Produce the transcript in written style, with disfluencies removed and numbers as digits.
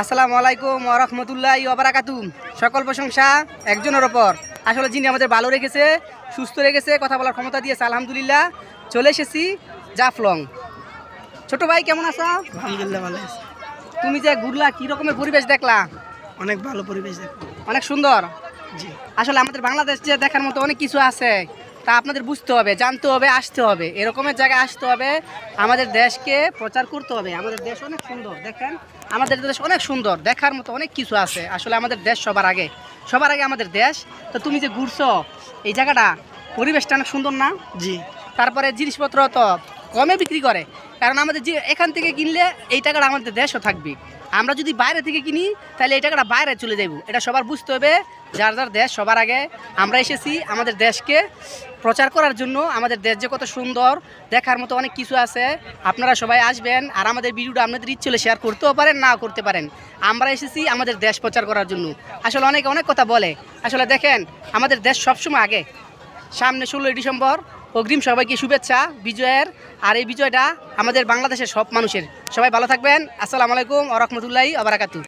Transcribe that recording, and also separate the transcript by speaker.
Speaker 1: আসসালামু আলাইকুম ওয়া রাহমাতুল্লাহি ওয়া বারাকাতুহু। সকল প্রশংসা একজনের ওপর, আসলে যিনি আমাদের ভালো রেখেছে, সুস্থ রেখেছে, কথা বলার ক্ষমতা দিয়েছে। আলহামদুলিল্লাহ চলে এসেছি জাফলং। ছোট ভাই কেমন আছো?
Speaker 2: আলহামদুলিল্লাহ ভালো আছে।
Speaker 1: তুমি যে ঘুরলা, কি রকমের পরিবেশ দেখলা?
Speaker 2: অনেক ভালো পরিবেশ দেখো।
Speaker 1: অনেক সুন্দর।
Speaker 2: জি,
Speaker 1: আসলে আমাদের বাংলাদেশ যে দেখার মতো অনেক কিছু আছে, তা আপনাদের বুঝতে হবে, জানতে হবে, আসতে হবে, এরকমের জায়গায় আসতে হবে, আমাদের দেশকে প্রচার করতে হবে। আমাদের দেশ অনেক সুন্দর, দেখেন আমাদের দেশ অনেক সুন্দর, দেখার মতো অনেক কিছু আছে। আসলে আমাদের দেশ সবার আগে, সবার আগে আমাদের দেশ। তো তুমি যে ঘুরছো এই জায়গাটা, পরিবেশটা অনেক সুন্দর না?
Speaker 2: জি,
Speaker 1: তারপরে জিনিসপত্র তো কমে বিক্রি করে, কারণ আমাদের যে এখান থেকে কিনলে এই টাকাটা আমাদের দেশও থাকবে। আমরা যদি বাইরে থেকে কিনি তাহলে এই টাকাটা বাইরে চলে যাব। এটা সবার বুঝতে হবে, যার যার দেশ সবার আগে। আমরা এসেছি আমাদের দেশকে প্রচার করার জন্য। আমাদের দেশ যে কত সুন্দর, দেখার মতো অনেক কিছু আছে। আপনারা সবাই আসবেন, আর আমাদের ভিডিওটা আপনাদের ইচ্ছে হলে শেয়ার করতেও পারেন, নাও করতে পারেন। আমরা এসেছি আমাদের দেশ প্রচার করার জন্য। আসলে অনেকে অনেক কথা বলে, আসলে দেখেন আমাদের দেশ সবসময় আগে। সামনে 16ই ডিসেম্বর, অগ্রিম সবাইকে শুভেচ্ছা বিজয়ের। আর এই বিজয়টা আমাদের বাংলাদেশের সব মানুষের। সবাই ভালো থাকবেন। আসসালামু আলাইকুম ওয়া রাহমাতুল্লাহি ওয়া বারাকাতুহু।